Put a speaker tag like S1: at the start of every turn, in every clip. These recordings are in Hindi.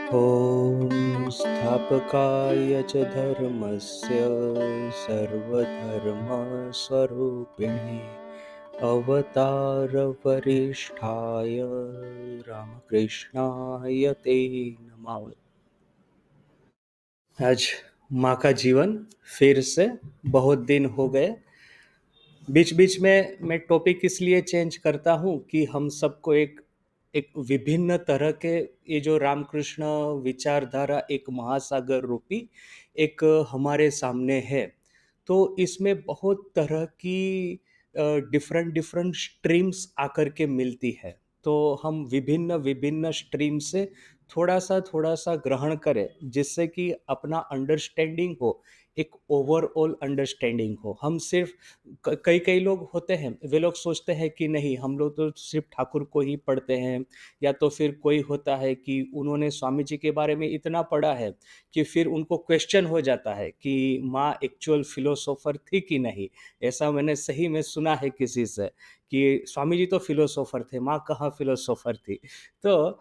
S1: ॐ स्थापकाय च धर्मस्य सर्वधर्मस्वरूपिणे अवतारवरिष्ठाय रामकृष्णाय ते नमः। आज माँ का जीवन फिर से बहुत दिन हो गए। बीच बीच में मैं टॉपिक इसलिए चेंज करता हूँ कि हम सबको एक एक विभिन्न तरह के ये जो रामकृष्ण विचारधारा एक महासागर रूपी एक हमारे सामने है। तो इसमें बहुत तरह की डिफरेंट डिफरेंट स्ट्रीम्स आकर के मिलती है। तो हम विभिन्न विभिन्न स्ट्रीम से थोड़ा सा ग्रहण करें जिससे कि अपना अंडरस्टैंडिंग हो, एक ओवरऑल अंडरस्टैंडिंग हो। हम सिर्फ कई कई लोग होते हैं, वे लोग सोचते हैं कि नहीं, हम लोग तो सिर्फ ठाकुर को ही पढ़ते हैं, या तो फिर कोई होता है कि उन्होंने स्वामी जी के बारे में इतना पढ़ा है कि फिर उनको क्वेश्चन हो जाता है कि माँ एक्चुअल फिलोसोफर थी कि नहीं। ऐसा मैंने सही में सुना है किसी से कि स्वामी जी तो फिलोसोफर थे, माँ कहाँ फिलोसोफर थी। तो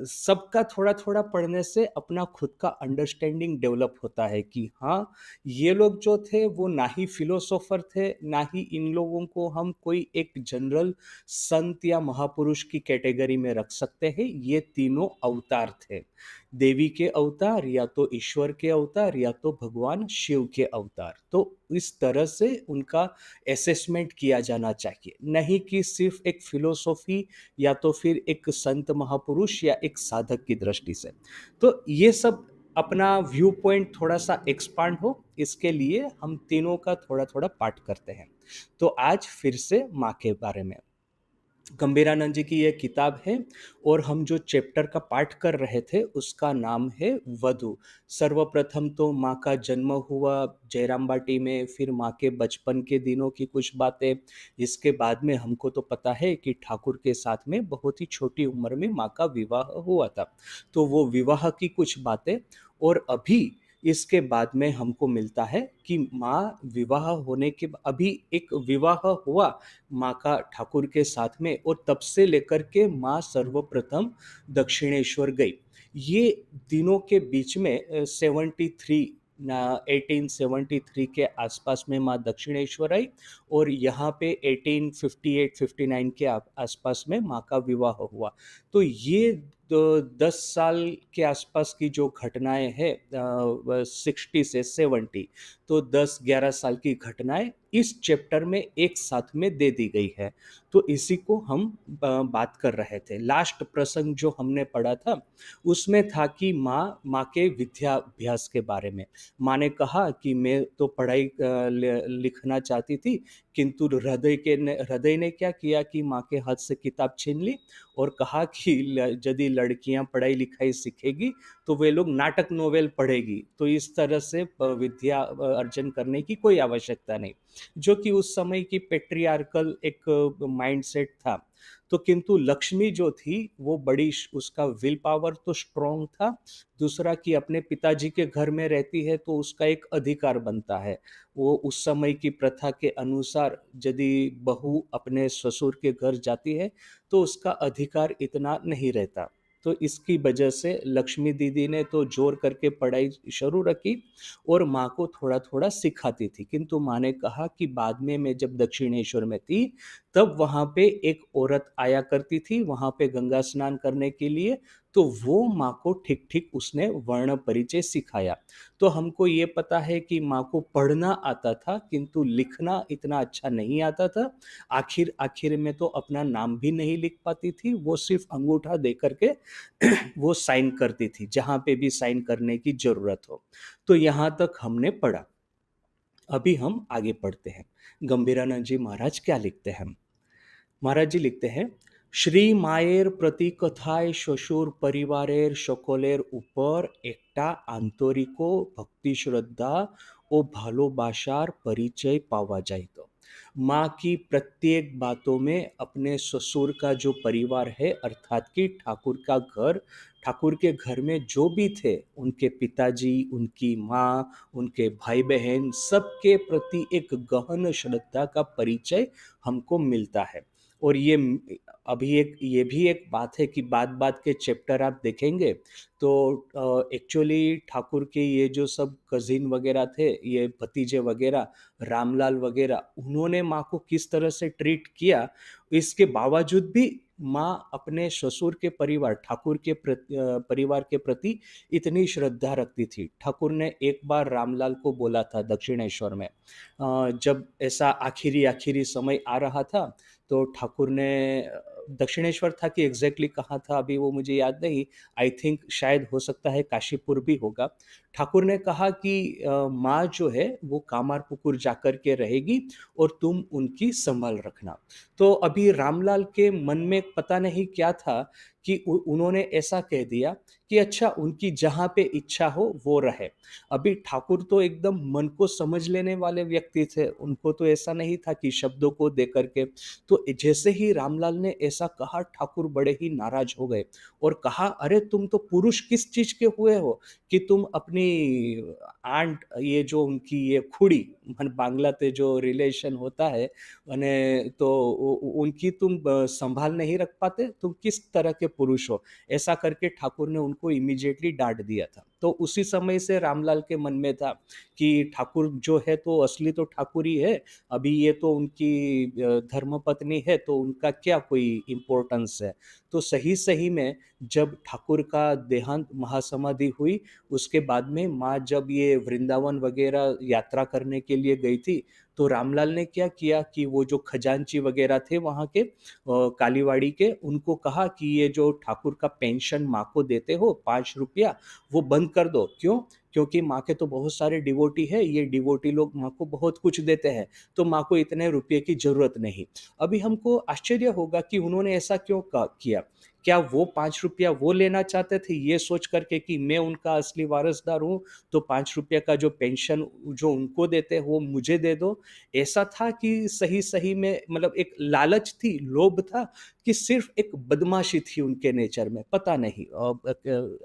S1: सबका थोड़ा थोड़ा पढ़ने से अपना खुद का अंडरस्टैंडिंग डेवलप होता है कि हाँ, ये लोग जो थे वो ना ही फिलोसोफर थे, ना ही इन लोगों को हम कोई एक जनरल संत या महापुरुष की कैटेगरी में रख सकते हैं। ये तीनों अवतार थे। देवी के अवतार, या तो ईश्वर के अवतार, या तो भगवान शिव के अवतार। तो इस तरह से उनका असेसमेंट किया जाना चाहिए, नहीं कि सिर्फ एक फिलोसॉफी या तो फिर एक संत महापुरुष या एक साधक की दृष्टि से। तो ये सब अपना व्यू पॉइंट थोड़ा-सा एक्सपांड हो, इसके लिए हम तीनों का थोड़ा-थोड़ा पाठ करते हैं। तो आज फिर से माँ के बारे में। गंभीरानंद जी की ये किताब है, और हम जो चैप्टर का पाठ कर रहे थे उसका नाम है वधू। सर्वप्रथम तो माँ का जन्म हुआ जयराम बाटी में, फिर माँ के बचपन के दिनों की कुछ बातें। इसके बाद में हमको तो पता है कि ठाकुर के साथ में बहुत ही छोटी उम्र में माँ का विवाह हुआ था। तो वो विवाह की कुछ बातें, और अभी इसके बाद में हमको मिलता है कि माँ विवाह होने के अभी एक विवाह हुआ माँ का ठाकुर के साथ में, और तब से लेकर के माँ सर्वप्रथम दक्षिणेश्वर गई। ये दिनों के बीच में 73 ना 1873 के आसपास में माँ दक्षिणेश्वर आई, और यहाँ पे 1858-59 के आसपास में माँ का विवाह हुआ। तो ये 10 साल के आसपास की जो घटनाएं हैं, 60 से 70, तो 10-11 साल की घटनाएं इस चैप्टर में एक साथ में दे दी गई है। तो इसी को हम बात कर रहे थे। लास्ट प्रसंग जो हमने पढ़ा था उसमें था कि माँ के विद्याभ्यास के बारे में। माँ ने कहा कि मैं तो पढ़ाई लिखना चाहती थी, किंतु हृदय ने क्या किया कि माँ के हाथ से किताब छीन ली, और कहा कि यदि लड़कियां पढ़ाई लिखाई सीखेगी तो वे लोग नाटक नोवेल पढ़ेगी, तो इस तरह से विद्या अर्जन करने की कोई आवश्यकता नहीं। जो कि उस समय की पेट्रियार्कल एक माइंडसेट था। तो किंतु लक्ष्मी जो थी वो बड़ी उसका विल पावर तो स्ट्रांग था। दूसरा कि अपने पिताजी के घर में रहती है तो उसका एक अधिकार बनता है। वो उस समय की प्रथा के अनुसार यदि बहू अपने ससुर के घर जाती है तो उसका अधिकार इतना नहीं रहता। तो इसकी वजह से लक्ष्मी दीदी ने तो जोर करके पढ़ाई शुरू रखी, और माँ को थोड़ा-थोड़ा सिखाती थी। किंतु माँ ने कहा कि बाद में मैं जब दक्षिणेश्वर में थी, तब वहाँ पे एक औरत आया करती थी, वहाँ पे गंगा स्नान करने के लिए, तो वो माँ को ठीक-ठीक उसने वर्ण परिचय सिखाया। तो हमको ये पता है कि माँ को पढ़ना आता था, किंतु लिखना इतना अच्छा नहीं आता था। आखिर में तो अपना नाम भी नहीं लिख पाती थी, वो सिर्फ़ अंगूठा दे कर के वो साइन करती थी, जहाँ पे भी साइन करने की ज़रूरत हो। तो यहाँ तक हमने पढ़ा। अभी हम आगे पढ़ते हैं। गंभीरानंद जी महाराज क्या लिखते हैं? महाराज जी लिखते हैं, श्री माয়ের প্রতি কথায় শ্বশুর পরিবারের সকলের উপর একটা আন্তরিক ভক্তি শ্রদ্ধা ও ভালোবাসার परिचय पावा जाइत। माँ की प्रत्येक बातों में अपने ससुर का जो परिवार है, अर्थात कि ठाकुर का घर, ठाकुर के घर में जो भी थे, उनके पिताजी, उनकी माँ, उनके भाई बहन, सबके प्रति एक गहन श्रद्धा का परिचय हमको मिलता है। और अभी एक ये भी एक बात है कि बात-बात के चैप्टर आप देखेंगे तो एक्चुअली ठाकुर के ये जो सब कज़िन वगैरह थे, ये भतीजे वगैरह, रामलाल वगैरह, उन्होंने माँ को किस तरह से ट्रीट किया, इसके बावजूद भी माँ अपने ससुर के परिवार, ठाकुर के परिवार के प्रति इतनी श्रद्धा रखती थी। ठाकुर ने एक बार रामलाल को बोला था दक्षिणेश्वर में, जब ऐसा आखिरी-आखिरी समय आ रहा था, तो ठाकुर ने दक्षिणेश्वर था कि एग्ज़ैक्टली कहाँ था अभी वो मुझे याद नहीं, आई थिंक शायद हो सकता है काशीपुर भी होगा। ठाकुर ने कहा कि माँ जो है वो कामारपुकुर जाकर के रहेगी और तुम उनकी सँभाल रखना। तो अभी रामलाल के मन में पता नहीं क्या था कि उन्होंने ऐसा कह दिया कि अच्छा उनकी जहाँ पे इच्छा हो वो रहे। अभी ठाकुर तो एकदम मन को समझ लेने वाले व्यक्ति थे, उनको तो ऐसा नहीं था कि शब्दों को दे कर के। तो जैसे ही रामलाल ने ऐसा कहा ठाकुर बड़े ही नाराज़ हो गए और कहा, "अरे तुम तो पुरुष किस चीज़ के हुए हो कि तुम अपनी आंट ये जो उनकी ये खुड़ी मन बांग्ला ते जो रिलेशन होता है અને तो उनकी तुम संभाल नहीं रख पाते, तुम किस तरह के पुरुष हो?" ऐसा करके ठाकुर ने उनको इमीडिएटली डाँट दिया था। तो उसी समय से रामलाल के मन में था कि ठाकुर जो है तो असली तो ठाकुर ही है, अभी ये तो उनकी धर्मपत्नी है तो उनका क्या कोई इम्पोर्टेंस है। तो सही-सही में जब ठाकुर का देहांत महासमाधि हुई, उसके बाद में माँ जब ये वृंदावन वगैरह यात्रा करने के लिए गई थी, तो रामलाल ने क्या किया कि वो जो खजांची वगैरह थे वहाँ के कालीवाड़ी के, उनको कहा कि ये जो ठाकुर का पेंशन माँ को देते हो ₹5 वो बंद कर दो। क्यों? क्योंकि माँ के तो बहुत सारे डिवोटी हैं, ये डिवोटी लोग माँ को बहुत कुछ देते हैं, तो माँ को इतने रुपए की ज़रूरत नहीं। अभी हमको आश्चर्य होगा कि उन्होंने ऐसा क्यों किया? क्या वो ₹5 वो लेना चाहते थे ये सोच कर के कि मैं उनका असली वारिसदार हूँ, तो ₹5 का जो पेंशन जो उनको देते हैं वो मुझे दे दो? ऐसा था कि सही-सही में मतलब एक लालच थी, लोभ था कि सिर्फ़ एक बदमाशी थी उनके नेचर में, पता नहीं।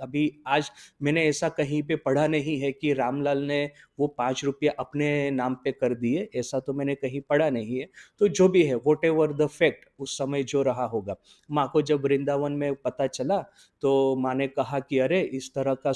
S1: अभी आज मैंने ऐसा कहीं पे पढ़ा नहीं है कि रामलाल ने वो ₹5 अपने नाम पे कर दिए, ऐसा तो मैंने कहीं पढ़ा नहीं है। तो जो भी है व्हाटएवर द फैक्ट उस समय जो रहा होगा। माँ को जब वृंदावन में पता चला, तो माँ ने कहा कि अरे! इस तरह का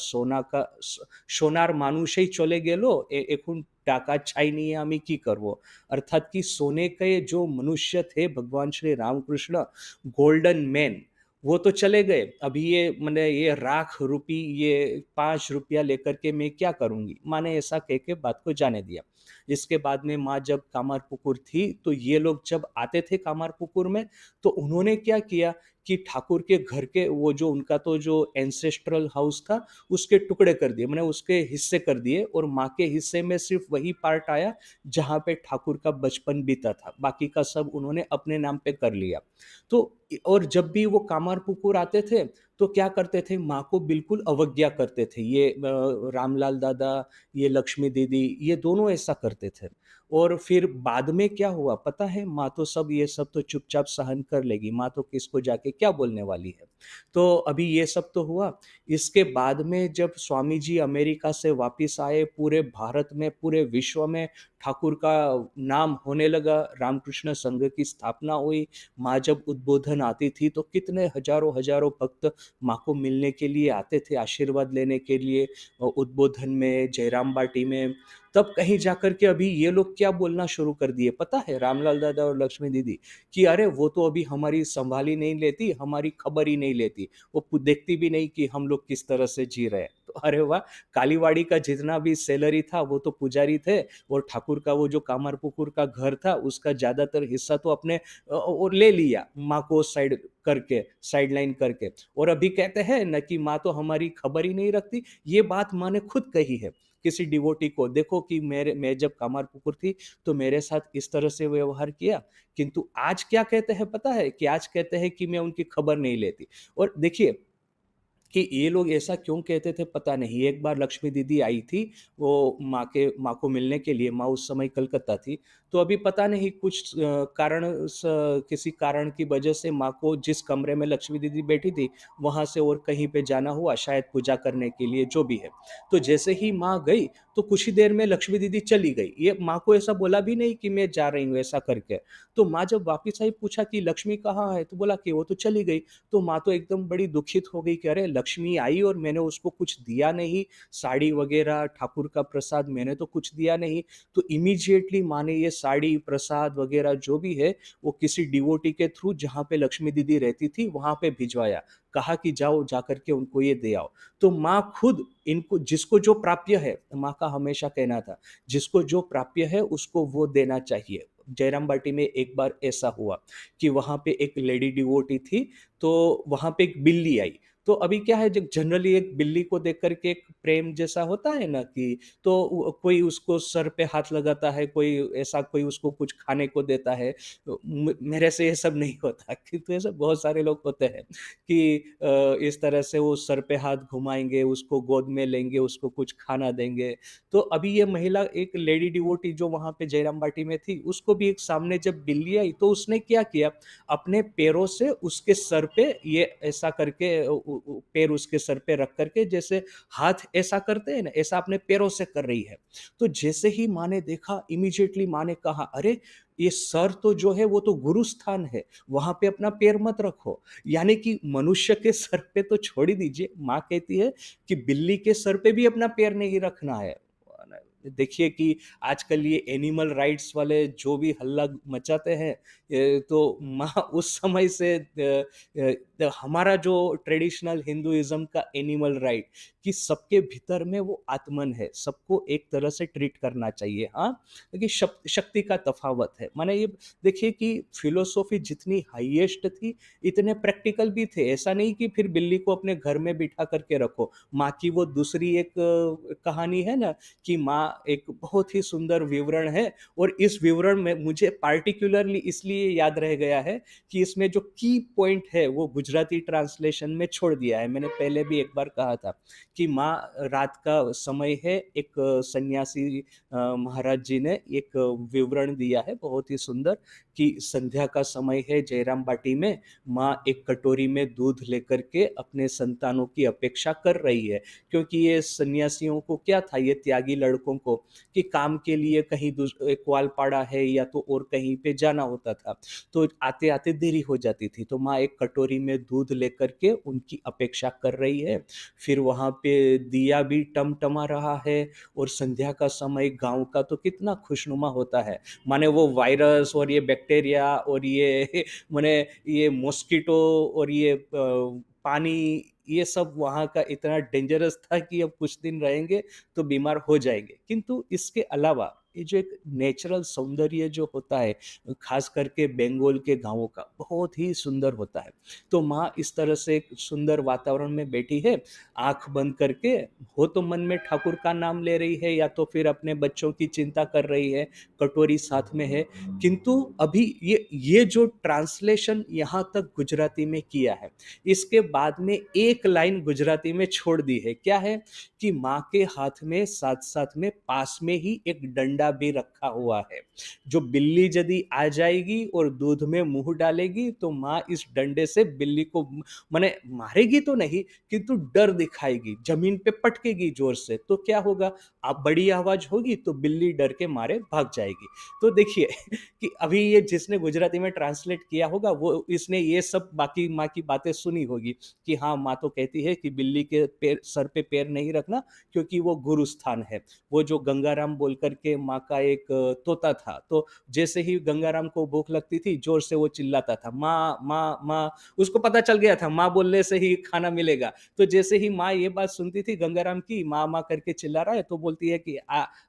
S1: সোনার মানুষই চলে গেল, এখন টাকা চাই নিয়ে আমি কি করব? अर्थात कि सोने के जो मनुष्य थे भगवान श्री रामकृष्ण, गोल्डन मैन, वो तो चले गए। अभी ये मने ये राख रूपी ये ₹5 लेकर के मैं क्या करूँगी? माँ ने ऐसा कह के बात को जाने दिया। इसके बाद में माँ जब कामारपुकुर थी, तो ये लोग जब आते थे कामारपुकुर में, तो उन्होंने क्या किया कि ठाकुर के घर के वो जो उनका तो जो एंसेस्ट्रल हाउस था, उसके टुकड़े कर दिए, माने उसके हिस्से कर दिए और माँ के हिस्से में सिर्फ़ वही पार्ट आया, जहाँ पे ठाकुर का बचपन बीता था। बाकी का सब उन्होंने अपने नाम पे कर लिया। तो और जब भी वो कामारपुकुर आते थे, तो क्या करते थे, माँ को बिल्कुल अवज्ञा करते थे। ये रामलाल दादा, ये लक्ष्मी दीदी, ये दोनों ऐसा करते थे। और फिर बाद में क्या हुआ पता है? माँ तो सब ये सब तो चुपचाप सहन कर लेगी, माँ तो किसको जाके क्या बोलने वाली है। तो अभी ये सब तो हुआ, इसके बाद में जब स्वामी जी अमेरिका से वापिस आए, पूरे भारत में, पूरे विश्व में ठाकुर का नाम होने लगा, रामकृष्ण संघ की स्थापना हुई, माँ जब उद्बोधन आती थी, तो कितने हज़ारों-हज़ारों भक्त माँ को मिलने के लिए आते थे, आशीर्वाद लेने के लिए उद्बोधन में, जयराम बाटी में। तब कहीं जाकर के अभी ये लोग क्या बोलना शुरू कर दिए पता है? रामलाल दादा और लक्ष्मी दीदी कि अरे वो तो अभी हमारी संभाल ही नहीं लेती, हमारी खबर ही नहीं लेती। वो देखती भी नहीं कि हम लोग किस तरह से जी रहे हैं। तो अरे वाह! कालीवाड़ी का जितना भी सैलरी था वो तो पुजारी थे और ठाकुर का वो जो कामारपुकुर का घर था उसका ज़्यादातर हिस्सा तो अपने और ले लिया माँ को करके साइडलाइन करके। और अभी कहते हैं ना कि माँ तो हमारी खबर ही नहीं रखती। ये बात माँ ने खुद कही है किसी डिवोटी को, देखो कि मैं जब कामारपुकुर थी तो मेरे साथ इस तरह से व्यवहार किया, किंतु आज क्या कहते हैं पता है? कि आज कहते हैं कि मैं उनकी खबर नहीं लेती। और देखिए कि ये लोग ऐसा क्यों कहते थे पता नहीं। एक बार लक्ष्मी दीदी आई थी, वो माँ को मिलने के लिए, माँ उस समय कलकत्ता थी। तो अभी पता नहीं कुछ किसी कारण की वजह से माँ को जिस कमरे में लक्ष्मी दीदी बैठी थी, वहाँ से और कहीं पे जाना हुआ, शायद पूजा करने के लिए, जो भी है। तो जैसे ही माँ गई, तो कुछ ही देर में लक्ष्मी दीदी चली गई। ये माँ को ऐसा बोला भी नहीं कि मैं जा रही हूँ, ऐसा करके। तो माँ जब वापिस आई, पूछा कि लक्ष्मी कहाँ है? तो बोला कि वो तो चली गई। तो माँ तो एकदम बड़ी दुखित हो गई कि अरे! लक्ष्मी आई और मैंने उसको कुछ दिया नहीं, साड़ी वग़ैरह, ठाकुर का प्रसाद मैंने तो कुछ दिया नहीं। तो इमीडिएटली माँ ने ये साड़ी, प्रसाद वग़ैरह जो भी है, वो किसी डिवोटी के थ्रू, जहाँ पे लक्ष्मी दीदी रहती थी, वहाँ पे भिजवाया। कहा कि जाओ, जाकर के उनको ये दे आओ। तो माँ खुद इनको, जिसको जो प्राप्य है, माँ का हमेशा कहना था, जिसको जो प्राप्य है उसको वो देना चाहिए। जयराम बाटी में एक बार ऐसा हुआ कि वहाँ पे एक लेडी डिवोटी थी, तो वहाँ पे एक बिल्ली आई। तो अभी क्या है, जब जनरली एक बिल्ली को देख कर के एक प्रेम जैसा होता है ना, कि तो कोई उसको सर पे हाथ लगाता है, कोई ऐसा, कोई उसको कुछ खाने को देता है। मेरे से ये सब नहीं होता, किंतु ऐसे बहुत सारे लोग होते हैं कि इस तरह से वो सर पे हाथ घुमाएंगे, उसको गोद में लेंगे, उसको कुछ खाना देंगे। तो अभी ये महिला, एक लेडी डिवोटी जो वहाँ पे जयराम बाटी में थी, उसको भी एक सामने जब बिल्ली आई, तो उसने क्या किया, अपने पैरों से उसके सर पे ये ऐसा करके, पैर उसके सर पे रख करके, जैसे हाथ ऐसा करते हैं ना, ऐसा अपने पैरों से कर रही है। तो जैसे ही माँ ने देखा, इमीडिएटली माँ ने कहा, अरे! ये सर तो जो है वो तो गुरु स्थान है, वहाँ पे अपना पैर मत रखो। यानी कि मनुष्य के सर पे तो छोड़ ही दीजिए, माँ कहती है कि बिल्ली के सर पे भी अपना पैर नहीं रखना है। देखिए कि आजकल ये एनिमल राइट्स वाले जो भी हल्ला मचाते हैं, तो माँ उस समय से हमारा जो ट्रेडिशनल हिंदुइज्म का एनिमल राइट, कि सबके भीतर में वो आत्मन है, सबको एक तरह से ट्रीट करना चाहिए। हाँ, देखिए शक्ति का तफावत है। माने ये देखिए कि फिलोसॉफी जितनी हाईएस्ट थी, इतने प्रैक्टिकल भी थे। ऐसा नहीं कि फिर बिल्ली को अपने घर में बिठा करके रखो। माँ की वो दूसरी एक कहानी है ना, कि माँ एक बहुत ही सुंदर विवरण है, और इस विवरण में मुझे पार्टिकुलरली इसलिए याद रह गया है कि इसमें जो की पॉइंट है वो गुजराती ट्रांसलेशन में छोड़ दिया है। मैंने पहले भी एक बार कहा था कि माँ, रात का समय है, एक सन्यासी महाराज जी ने एक विवरण दिया है बहुत ही सुंदर, कि संध्या का समय है जयराम बाटी में, माँ एक कटोरी में दूध लेकर के अपने संतानों की अपेक्षा कर रही है। क्योंकि ये सन्यासियों को क्या था, ये त्यागी लड़कों को, कि काम के लिए कहीं ग्वालपाड़ा है या तो और कहीं पे जाना होता था, तो आते-आते देरी हो जाती थी। तो माँ एक कटोरी में दूध लेकर के उनकी अपेक्षा कर रही है। फिर वहाँ पे दिया भी टमटमा रहा है, और संध्या का समय गाँव का तो कितना खुशनुमा होता है। माने वो वायरस और ये बैक्टीरिया और ये माने ये मॉस्किटो और ये पानी, ये सब वहाँ का इतना डेंजरस था कि अब कुछ दिन रहेंगे तो बीमार हो जाएँगे। किंतु इसके अलावा ये जो एक नेचुरल सौंदर्य जो होता है, ख़ास करके बंगाल के गाँवों का, बहुत ही सुंदर होता है। तो माँ इस तरह से एक सुंदर वातावरण में बैठी है, आँख बंद करके, हो तो मन में ठाकुर का नाम ले रही है, या तो फिर अपने बच्चों की चिंता कर रही है, कटोरी साथ में है। किंतु अभी ये जो ट्रांसलेशन यहाँ तक गुजराती में किया है, इसके बाद में एक लाइन गुजराती में छोड़ दी है। क्या है? कि माँ के हाथ में साथ-साथ में पास में ही एक डंडा भी रखा हुआ है। जो बिल्ली यदि आ जाएगी और दूध में मुँह डालेगी, तो माँ इस डंडे से बिल्ली को माने मारेगी तो नहीं, किंतु डर दिखाएगी, ज़मीन पे पटकेगी ज़ोर से। तो क्या होगा? अब बड़ी आवाज़ होगी तो बिल्ली डर के मारे भाग जाएगी। तो देखिए कि अभी ये जिसने गुजराती में ट्रांसलेट किया होगा, वो इसने ये सब बाकी माँ की बातें सुनी होगी, कि हाँ, माँ तो कहती है कि बिल्ली के पैर, सर पे पैर नहीं रखना, क्योंकि वो गुरु स्थान है। वो जो गंगाराम बोल कर के माँ का एक तोता था, तो जैसे ही गंगाराम को भूख लगती थी, ज़ोर से वो चिल्लाता था, माँ, माँ, माँ। उसको पता चल गया था, माँ बोलने से ही खाना मिलेगा। तो जैसे ही माँ ये बात सुनती थी गंगाराम की, माँ, माँ करके चिल्ला रहा है, तो बोलती है कि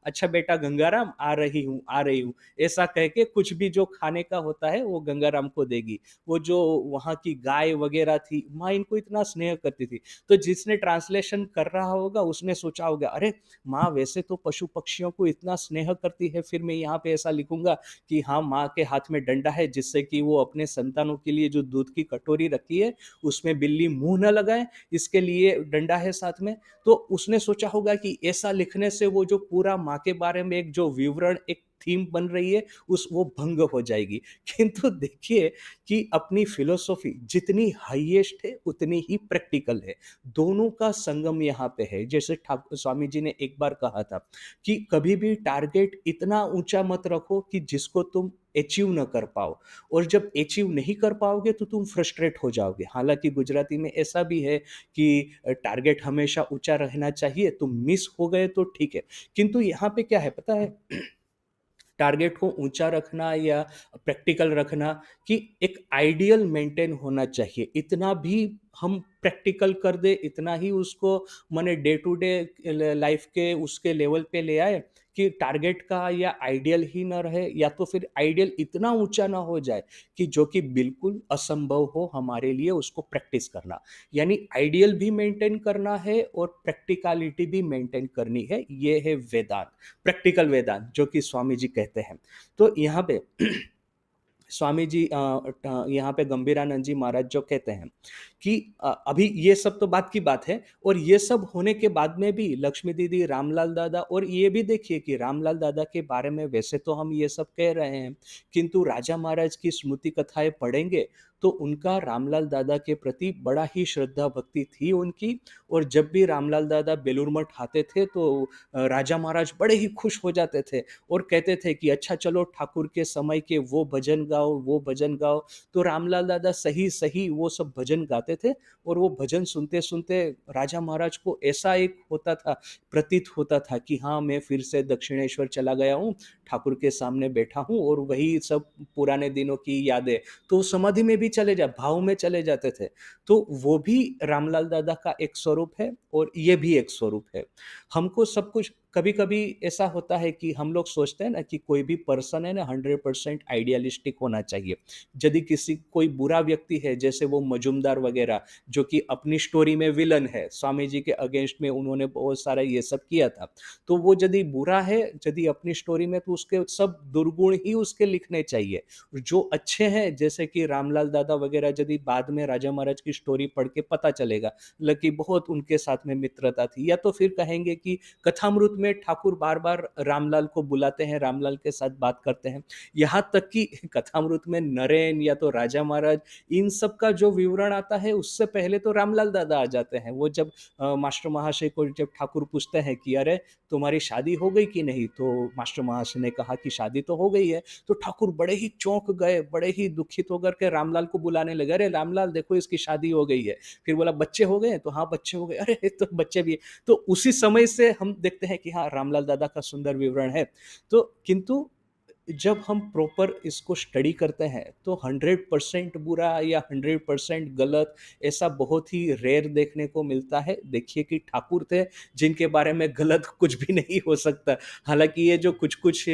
S1: अच्छा बेटा गंगाराम, आ रही हूँ, आ रही हूँ। ऐसा कह के कुछ भी जो खाने का होता है वो गंगाराम को देगी। वो जो वहाँ की गाय वगैरह थी, माँ इनको इतना स्नेह करती थी। तो जिसने ट्रांसलेशन कर रहा होगा उसने सोचा होगा, अरे! माँ वैसे तो पशु-पक्षियों को इतना स्नेह यह करती है, फिर मैं यहाँ पे ऐसा लिखूँगा कि हाँ, माँ के हाथ में डंडा है जिससे कि वो अपने संतानों के लिए जो दूध की कटोरी रखी है, उसमें बिल्ली मुँह ना लगाए, इसके लिए डंडा है साथ में। तो उसने सोचा होगा कि ऐसा लिखने से वो जो पूरा माँ के बारे में एक जो विवरण, एक थीम बन रही है, उस वो भंग हो जाएगी। किंतु देखिए कि अपनी फ़िलॉसफ़ी जितनी हाईएस्ट है, उतनी ही प्रैक्टिकल है। दोनों का संगम यहाँ पे है। जैसे स्वामी जी ने एक बार कहा था कि कभी भी टारगेट इतना ऊँचा मत रखो कि जिसको तुम अचीव ना कर पाओ, और जब अचीव नहीं कर पाओगे तो तुम फ्रस्ट्रेट हो जाओगे। हालाँकि गुजराती में ऐसा भी है कि टारगेट हमेशा ऊँचा रहना चाहिए, तुम मिस हो गए तो ठीक है। किंतु यहाँ पे क्या है पता है? टारगेट को ऊँचा रखना या प्रैक्टिकल रखना कि एक आइडियल मेंटेन होना चाहिए। इतना भी हम प्रैक्टिकल कर दें, इतना ही उसको माने डे टू डे लाइफ़ के उसके लेवल पे ले आए कि टारगेट का या आइडियल ही ना रहे, या तो फिर आइडियल इतना ऊँचा ना हो जाए कि जो कि बिल्कुल असंभव हो हमारे लिए उसको प्रैक्टिस करना। यानी आइडियल भी मेंटेन करना है और प्रैक्टिकैलिटी भी मेंटेन करनी है, ये है वेदांत। प्रैक्टिकल वेदांत जो कि स्वामी जी कहते हैं। तो यहाँ पे स्वामी जी यहाँ पे गंभीरानंद जी महाराज जो कहते हैं कि अभी ये सब तो बात की बात है, और ये सब होने के बाद में भी लक्ष्मी दीदी, रामलाल दादा, और ये भी देखिए कि रामलाल दादा के बारे में वैसे तो हम ये सब कह रहे हैं, किंतु राजा महाराज की स्मृति कथाएँ पढ़ेंगे तो उनका रामलाल दादा के प्रति बड़ा ही श्रद्धा भक्ति थी उनकी। और जब भी रामलाल दादा बेलूर मठ आते थे तो राजा महाराज बड़े ही खुश हो जाते थे और कहते थे कि अच्छा चलो ठाकुर के समय के वो भजन गाओ, वो भजन गाओ। तो रामलाल दादा सही-सही वो सब भजन गाते थे, और वो भजन सुनते-सुनते राजा महाराज को ऐसा एक होता था, प्रतीत होता था कि हाँ, मैं फिर से दक्षिणेश्वर चला गया हूँ, ठाकुर के सामने बैठा हूँ और वही सब पुराने दिनों की यादें। तो वो समाधि में भी चले जा भाव में चले जाते थे। तो वो भी रामलाल दादा का एक स्वरूप है और ये भी एक स्वरूप है। हमको सब कुछ कभी-कभी ऐसा होता है कि हम लोग सोचते हैं ना कि कोई भी पर्सन है ना 100% आइडियलिस्टिक होना चाहिए। यदि किसी कोई बुरा व्यक्ति है जैसे वो मजूमदार वगैरह जो कि अपनी स्टोरी में विलन है, स्वामी जी के अगेंस्ट में उन्होंने बहुत सारा ये सब किया था। तो वो यदि बुरा है, यदि अपनी स्टोरी में तो उसके सब दुर्गुण ही उसके लिखने चाहिए। जो अच्छे हैं जैसे कि रामलाल दादा वगैरह यदि बाद में राजा महाराज की स्टोरी पढ़ के पता चलेगा कि बहुत उनके साथ में मित्रता थी, या तो फिर कहेंगे कि कथामृत में ठाकुर बार-बार रामलाल को बुलाते हैं, रामलाल के साथ बात करते हैं। यहाँ तक कि कथामृत में नरेन या तो राजा महाराज इन सब का जो विवरण आता है उससे पहले तो रामलाल दादा आ जाते हैं। वो जब मास्टर महाशय को जब ठाकुर पूछते हैं कि अरे तुम्हारी शादी हो गई कि नहीं? तो मास्टर महाशय ने कहा कि शादी तो हो गई है। तो ठाकुर बड़े ही चौंक गए, बड़े ही दुखित होकर के रामलाल को बुलाने लगे, "अरे रामलाल देखो इसकी शादी हो गई है।" फिर बोला, "बच्चे हो गए हैं?" तो हाँ, बच्चे हो गए। "अरे! ये तो बच्चे भी" तो उसी समय से हम देखते हैं कि हाँ, रामलाल दादा का सुंदर विवरण है। तो किंतु जब हम प्रॉपर इसको स्टडी करते हैं तो 100% बुरा या 100% गलत ऐसा बहुत ही रेयर देखने को मिलता है। देखिए कि ठाकुर थे जिनके बारे में गलत कुछ भी नहीं हो सकता। हालाँकि ये जो कुछ-कुछ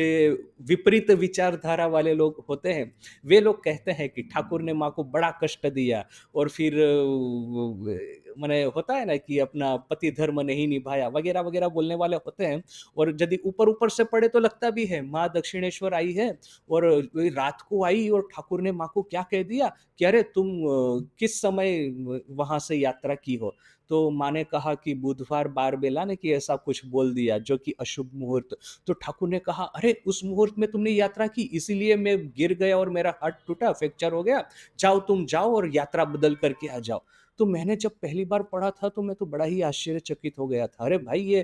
S1: विपरीत विचारधारा वाले लोग होते हैं, वे लोग कहते हैं कि ठाकुर ने माँ को बड़ा कष्ट दिया और फिर वो माने होता है ना कि अपना पति धर्म नहीं निभाया वगैरह-वगैरह बोलने वाले होते हैं। और यदि ऊपर-ऊपर से पढ़े तो लगता भी है, माँ दक्षिणेश्वर आई है और वही रात को आई और ठाकुर ने माँ को क्या कह दिया कि अरे तुम किस समय वहाँ से यात्रा की हो? तो माँ ने कहा कि बुधवार बारबेला ने कि ऐसा कुछ बोल दिया जो कि अशुभ मुहूर्त। तो ठाकुर ने कहा, "अरे! उस मुहूर्त में तुमने यात्रा की इसीलिए मैं गिर गया और मेरा हाथ टूटा, फ्रैक्चर हो गया। जाओ तुम जाओ और यात्रा बदल करके आ जाओ।" तो मैंने जब पहली बार पढ़ा था तो मैं तो बड़ा ही आश्चर्यचकित हो गया था। अरे भाई ये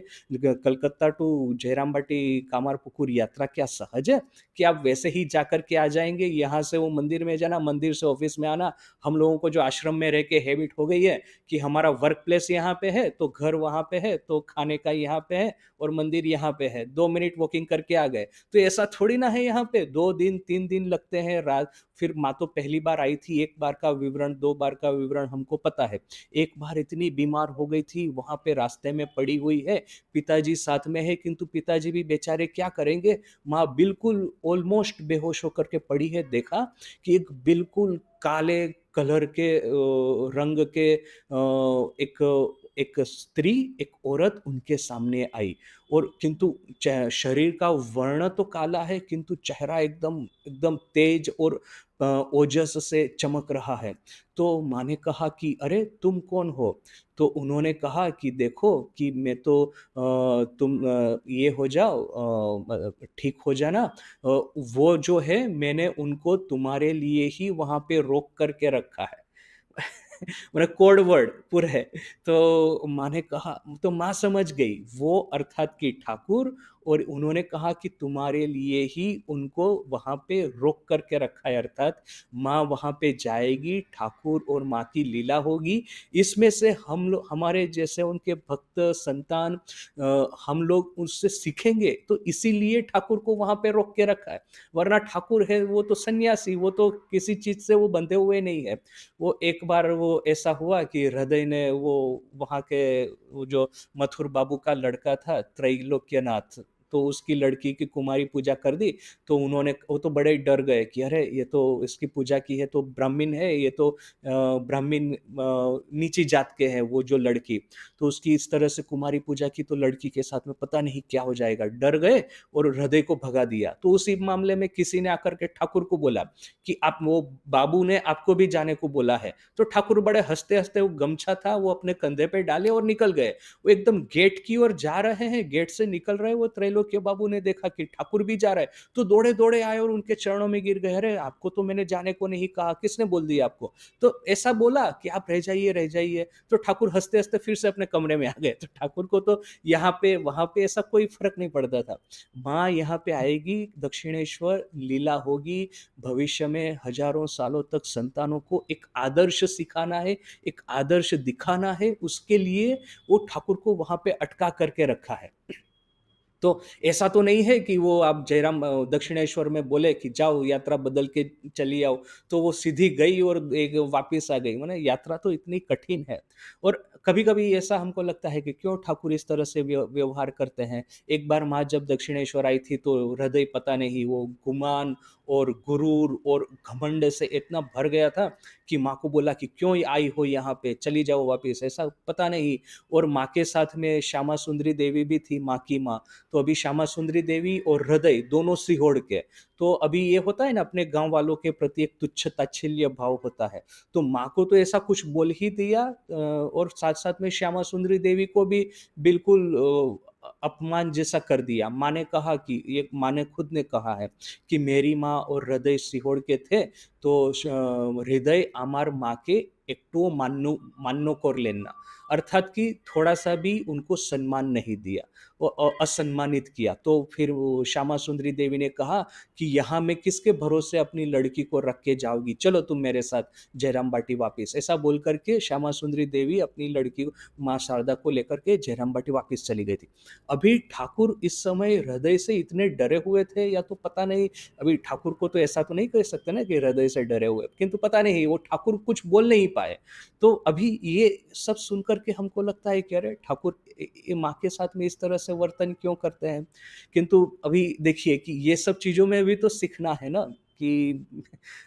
S1: कलकत्ता टू जयराम बाटी कामारपुकुर यात्रा क्या सहज है कि आप वैसे ही जाकर के आ जाएँगे, यहाँ से वो मंदिर में जाना, मंदिर से ऑफ़िस में आना। हम लोगों को जो आश्रम में रह के हैबिट हो गई है कि हमारा वर्क प्लेस यहाँ पे है, तो घर वहाँ पे है, तो खाने का यहाँ पे है और मंदिर यहाँ पे है। 2 मिनट वॉकिंग करके आ गए। तो ऐसा थोड़ी ना है यहाँ पे 2 दिन, 3 दिन लगते हैं रात फिर माँ तो पहली बार आई थी, 1 बार का विवरण, 2 बार का विवरण हमको पता है। एक बार इतनी बीमार हो गई थी, वहाँ पे रास्ते में पड़ी हुई है, पिताजी साथ में है किंतु पिताजी भी बेचारे क्या करेंगे? माँ बिल्कुल ऑलमोस्ट बेहोश होकर के पड़ी है, देखा कि एक बिल्कुल काले कलर के रंग के एक एक स्त्री, एक औरत उनके सामने आई और किंतु शरीर का वर्ण तो काला है, किंतु चेहरा एकदम एकदम तेज और ओजस से चमक रहा है। तो माँ ने कहा कि अरे तुम कौन हो? तो उन्होंने कहा कि देखो कि मैं तो तुम ये हो जाओ, ठीक हो जाना। वो जो है मैंने उनको तुम्हारे लिए ही वहाँ पे रोक कर के रखा है। मतलब कोड वर्ड पूरा है। तो माँ ने कहा, तो माँ समझ गई वो अर्थात कि ठाकुर, और उन्होंने कहा कि तुम्हारे लिए ही उनको वहाँ पे रोक करके रखा है, अर्थात माँ वहाँ पे जाएगी, ठाकुर और माँ की लीला होगी। इसमें से हम लोग, हमारे जैसे उनके भक्त संतान, हम लोग उससे सीखेंगे, तो इसीलिए ठाकुर को वहाँ पे रोक के रखा है। वरना ठाकुर है वो तो सन्यासी, वो तो किसी चीज़ से वो बंधे हुए नहीं है। वो एक बार वो ऐसा हुआ कि हृदय ने वो वहाँ के वो जो मथुर बाबू का लड़का था त्रैलोक्यनाथ, तो उसकी लड़की की कुमारी पूजा कर दी। तो उन्होंने, वो तो बड़े डर गए कि अरे ये तो इसकी पूजा की है तो ब्राह्मण है, ये तो ब्राह्मण नीची जात के है वो जो लड़की। तो उसकी इस तरह से कुमारी पूजा की तो लड़की के साथ में पता नहीं क्या हो जाएगा, डर गए और हृदय को भगा दिया। तो उसी मामले में किसी ने आकर के ठाकुर को बोला कि आप, वो बाबू ने आपको भी जाने को बोला है। तो ठाकुर बड़े हँसते-हँसते, वो गमछा था वो अपने कंधे पे डाले और निकल गए। वो एकदम गेट की ओर जा रहे हैं, गेट से निकल रहे हैं, वो त्रैलोक्य बाबू ने देखा कि ठाकुर भी जा रहा है, तो दौड़े-दौड़े आए और उनके चरणों में गिर गए। अरे! आपको तो मैंने जाने को नहीं कहा, किसने बोल दिया आपको? तो ऐसा बोला कि आप रह जाइए, रह जाइए। तो ठाकुर हँसते-हँसते फिर से अपने कमरे में आ गए। तो ठाकुर को तो यहाँ पे, वहाँ पे ऐसा कोई फ़र्क नहीं पड़ता था। माँ यहाँ पे आएगी, दक्षिणेश्वर लीला होगी, भविष्य में हजारों सालों तक संतानों को एक आदर्श सिखाना है, एक आदर्श दिखाना है, उसके लिए वो ठाकुर को वहाँ पे अटका करके रखा है। तो ऐसा तो नहीं है कि वो आप जयराम दक्षिणेश्वर में बोले कि जाओ यात्रा बदल के चली आओ, तो वो सीधी गई और एक वापस आ गई। माने यात्रा तो इतनी कठिन है। और कभी-कभी ऐसा हमको लगता है कि क्यों ठाकुर इस तरह से व्यवहार करते हैं। एक बार माँ जब दक्षिणेश्वर आई थी तो हृदय पता नहीं वो गुमान और गुरूर और घमंड से इतना भर गया था कि माँ को बोला कि क्यों आई हो यहाँ पे, चली जाओ वापस, ऐसा पता नहीं। और माँ के साथ में श्यामा सुंदरी देवी भी थी, माँ की माँ। तो अभी श्यामा सुंदरी देवी और हृदय दोनों सिहोड़ के, तो अभी ये होता है ना, अपने गांव वालों के प्रति एक तुच्छ ताच्छल्य भाव होता है। तो माँ को तो ऐसा कुछ बोल ही दिया, और साथ साथ में श्यामा सुंदरी देवी को भी बिल्कुल अपमान जैसा कर दिया। माँ ने कहा कि, ये माँ ने खुद ने कहा है कि मेरी माँ और हृदय सिहोड़ के थे, तो हृदय आमार माँ के एकटुओ मान्नो कर लेना, अर्थात कि थोड़ा सा भी उनको सम्मान नहीं दिया, वो असम्मानित किया। तो फिर वो श्यामा सुंदरी देवी ने कहा कि यहाँ मैं किसके भरोसे अपनी लड़की को रख के जाऊँगी, चलो तुम मेरे साथ जयराम बाटी वापिस। ऐसा बोल कर के श्यामा सुंदरी देवी अपनी लड़की माँ शारदा को लेकर के जयराम बाटी वापिस चली गई थी। अभी ठाकुर इस समय हृदय से इतने डरे हुए थे, या तो पता नहीं, अभी ठाकुर को तो ऐसा तो नहीं कह सकते ना कि हृदय से डरे हुए, किंतु पता नहीं वो ठाकुर कुछ बोल नहीं पाए। तो अभी ये सब सुन कर के हमको लगता है कि अरे ठाकुर ये माँ के साथ में इस तरह से वर्तन क्यों करते हैं? किंतु अभी देखिए कि ये सब चीज़ों में भी तो सीखना है ना, कि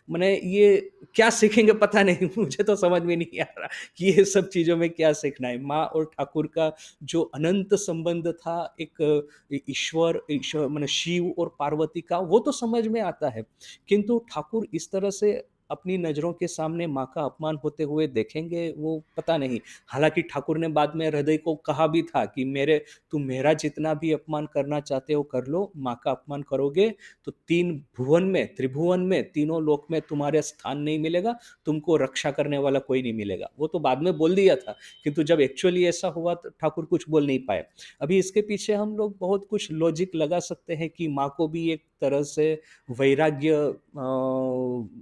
S1: माने ये क्या सीखेंगे पता नहीं, मुझे तो समझ में नहीं आ रहा कि ये सब चीज़ों में क्या सीखना है। माँ और ठाकुर का जो अनंत संबंध था, एक ईश्वर ईश्वर माने शिव और पार्वती का, वो तो समझ में आता है। किंतु ठाकुर इस तरह से अपनी नज़रों के सामने माँ का अपमान होते हुए देखेंगे, वो पता नहीं। हालाँकि ठाकुर ने बाद में हृदय को कहा भी था कि मेरे तुम मेरा जितना भी अपमान करना चाहते हो कर लो, माँ का अपमान करोगे तो 3 भुवन में, त्रिभुवन में, तीनों लोक में तुम्हारे स्थान नहीं मिलेगा, तुमको रक्षा करने वाला कोई नहीं मिलेगा। वो तो बाद में बोल दिया था, किंतु जब एक्चुअली ऐसा हुआ तो ठाकुर कुछ बोल नहीं पाए। अभी इसके पीछे हम लोग बहुत कुछ लॉजिक लगा सकते हैं कि माँ को भी एक तरह से वैराग्य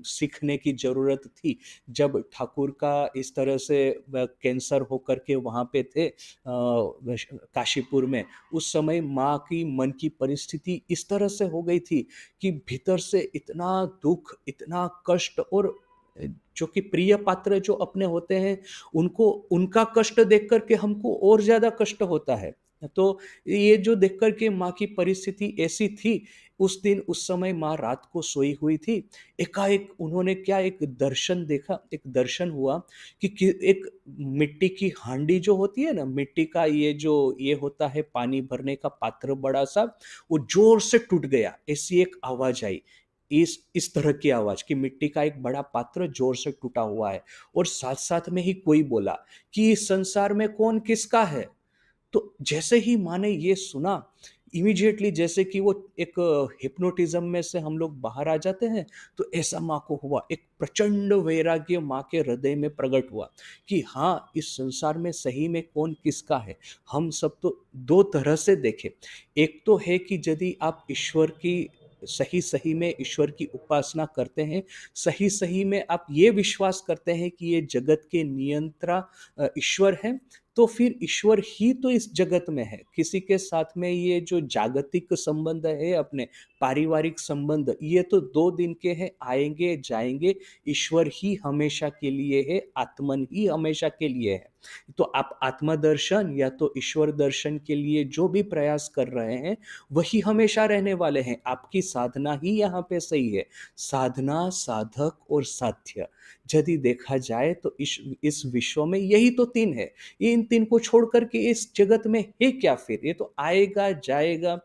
S1: सीखने की ज़रूरत थी। जब ठाकुर का इस तरह से कैंसर होकर के वहाँ पे थे, काशीपुर में, उस समय माँ की मन की परिस्थिति इस तरह से हो गई थी कि भीतर से इतना दुःख, इतना कष्ट, और जो कि प्रिय पात्र जो अपने होते हैं, उनको उनका कष्ट देख कर के हमको और ज़्यादा कष्ट होता है। तो ये जो देख कर के माँ की परिस्थिति ऐसी थी, उस दिन उस समय माँ रात को सोई हुई थी। एकाएक उन्होंने क्या एक दर्शन देखा, एक दर्शन हुआ कि एक मिट्टी की हांडी जो होती है ना, मिट्टी का ये होता है पानी भरने का पात्र बड़ा-सा, वो ज़ोर से टूट गया। ऐसी एक आवाज़ आई। इस तरह की आवाज़ कि मिट्टी का एक बड़ा पात्र ज़ोर से टूटा हुआ है, और साथ-साथ में ही कोई बोला कि इस संसार में कौन किसका है? तो जैसे ही माँ ने ये सुना, इमीडिएटली जैसे कि वो एक हिप्नोटिज़्म में से हम लोग बाहर आ जाते हैं, तो ऐसा माँ को हुआ। एक प्रचंड वैराग्य माँ के हृदय में प्रकट हुआ कि हाँ, इस संसार में सही में कौन किसका है। हम सब तो 2 तरह से देखें। एक तो है कि यदि आप ईश्वर की सही-सही में ईश्वर की उपासना करते हैं, सही-सही में आप ये विश्वास करते हैं कि ये जगत के नियंता ईश्वर हैं, तो फिर ईश्वर ही तो इस जगत में है। किसी के साथ में ये जो जागतिक संबंध है अपने, पारिवारिक संबंध, ये तो 2 दिन के हैं, आएँगे, जाएँगे। ईश्वर ही हमेशा के लिए है, आत्मन ही हमेशा के लिए है। तो आप आत्मदर्शन या तो ईश्वर दर्शन के लिए जो भी प्रयास कर रहे हैं, वही हमेशा रहने वाले हैं। आपकी साधना ही यहाँ पे सही है। साधना, साधक और साध्य। यदि देखा जाए तो इस विश्व में यही तो 3 है। ये इन 3 को छोड़ कर के इस जगत में है क्या फिर? ये तो आएगा, जाएगा।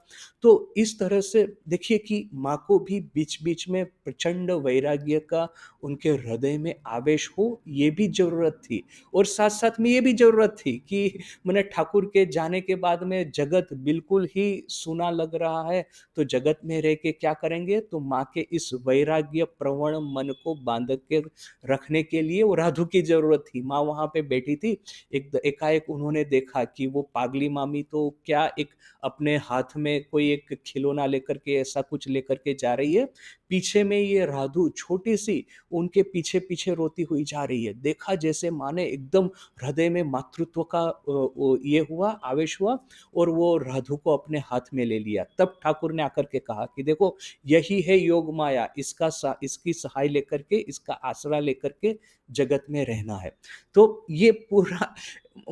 S1: तो इस तरह से देखिए कि माँ को भी बीच-बीच में प्रचंड वैराग्य का उनके हृदय में आवेश हो, ये भी ज़रूरत थी। और साथ-साथ में ये भी ज़रूरत थी कि माने ठाकुर के जाने के बाद में जगत बिल्कुल ही सूना लग रहा है, तो जगत में रह के क्या करेंगे? तो माँ के इस वैराग्य प्रवण मन को बाँध के रखने के लिए वो राधु की ज़रूरत थी। माँ वहाँ पे बैठी थी, एकाएक उन्होंने देखा कि वो पागली मामी तो क्या एक अपने हाथ में कोई एक खिलौना लेकर के ऐसा कुछ लेकर के जा रही है। पीछे में ये राधु छोटी-सी उनके पीछे-पीछे रोती हुई जा रही है। देखा जैसे माँ ने एकदम हृदय में मातृत्व का वो ये हुआ, आवेश हुआ, और वो राधु को अपने हाथ में ले लिया। तब ठाकुर ने आकर के कहा कि देखो, यही है योग माया, इसकी सहाय लेकर के, इसका आसरा लेकर के जगत में रहना है। तो ये पूरा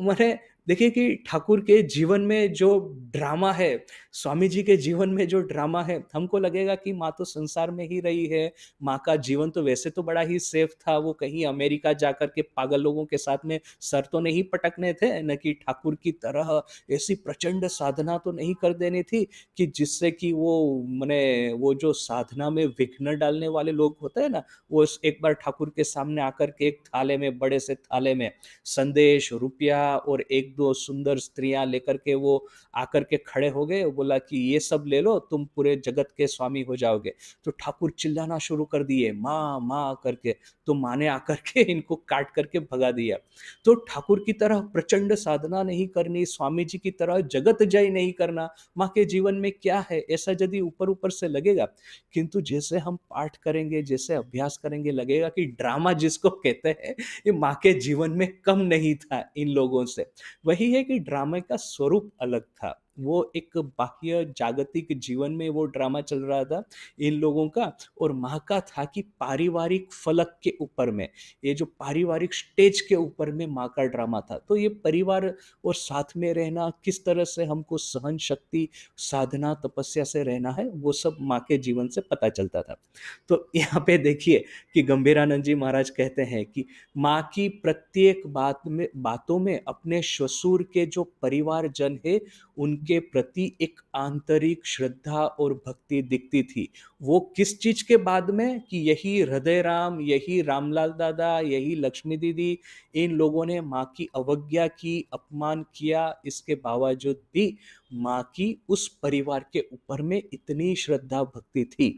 S1: माने देखिए कि ठाकुर के जीवन में जो ड्रामा है, स्वामी जी के जीवन में जो ड्रामा है, हमको लगेगा कि माँ तो संसार में ही रही है, माँ का जीवन तो वैसे तो बड़ा ही सेफ था, वो कहीं अमेरिका जाकर के पागल लोगों के साथ में सर तो नहीं पटकने थे, न कि ठाकुर की तरह ऐसी प्रचंड साधना तो नहीं कर देनी थी कि जिससे कि वो मने वो जो साधना में विघ्न डालने वाले लोग होते हैं ना, वो एक बार ठाकुर के सामने आकर के एक थाले में, बड़े से थाले में संदेश, रुपया और 1-2 सुंदर स्त्रियाँ लेकर के वो आकर के खड़े हो गए, बोला कि ये सब ले लो, तुम पूरे जगत के स्वामी हो जाओगे। तो ठाकुर चिल्लाना शुरू कर दिए, माँ, माँ करके, तो माँ ने आकर के इनको काट करके भगा दिया। तो ठाकुर की तरह प्रचंड साधना नहीं करनी, स्वामी जी की तरह जगत जय नहीं करना, माँ के जीवन में क्या है? ऐसा यदि ऊपर-ऊपर से लगेगा, किंतु जैसे हम पाठ करेंगे, जैसे अभ्यास करेंगे, लगेगा कि ड्रामा जिसको कहते हैं, ये माँ के जीवन में कम नहीं था इन लोगों से। वही है कि ड्रामे का स्वरूप अलग था। वो एक बाह्य जागतिक जीवन में वो ड्रामा चल रहा था इन लोगों का, और माँ का था कि पारिवारिक फलक के ऊपर में, ये जो पारिवारिक स्टेज के ऊपर में माँ का ड्रामा था। तो ये परिवार और साथ में रहना, किस तरह से हमको सहन शक्ति, साधना, तपस्या से रहना है, वो सब माँ के जीवन से पता चलता था। तो यहाँ पे देखिए कि गंभीरानंद जी महाराज कहते हैं कि माँ की प्रत्येक बातों में अपने ससुर के जो परिवारजन है, उनके प्रति एक आंतरिक श्रद्धा और भक्ति दिखती थी। वो किस चीज़ के बाद में कि यही हृदय राम, यही रामलाल दादा, यही लक्ष्मी दीदी, इन लोगों ने माँ की अवज्ञा की, अपमान किया, इसके बावजूद भी माँ की उस परिवार के ऊपर में इतनी श्रद्धा भक्ति थी।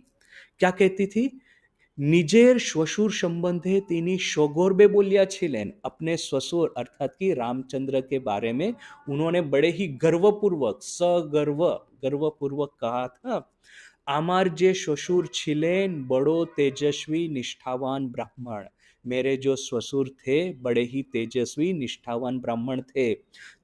S1: क्या कहती थी? নিজের শ্বশুর संबंधे তিনি सगौरबे बोलियाছিলেन। अपने ससुर अर्थात कि रामचंद्र के बारे में उन्होंने बड़े ही गर्वपूर्वक कहा था, আমার যে শ্বশুর ছিলেন বড় तेजस्वी निष्ठावान ब्राह्मण। मेरे जो ससुर थे बड़े ही तेजस्वी निष्ठावान ब्राह्मण थे।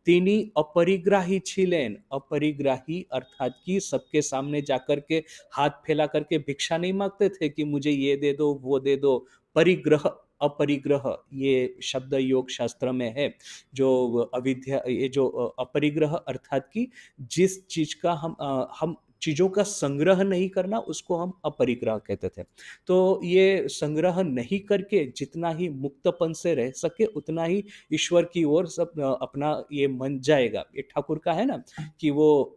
S1: তিনি अपरिग्राही छिलेन। अपरिग्राही अर्थात कि सबके सामने जाकर के हाथ फैला करके भिक्षा नहीं मांगते थे कि मुझे ये दे दो, वो दे दो। परिग्रह अपरिग्रह ये शब्द योग शास्त्र में है। जो अविद्या ये जो अपरिग्रह अर्थात कि जिस चीज़ का हम चीज़ों का संग्रह नहीं करना उसको हम अपरिग्रह कहते थे। तो ये संग्रह नहीं करके जितना ही मुक्तपन से रह सके उतना ही ईश्वर की ओर सब अपना ये मन जाएगा। ये ठाकुर का है ना कि वो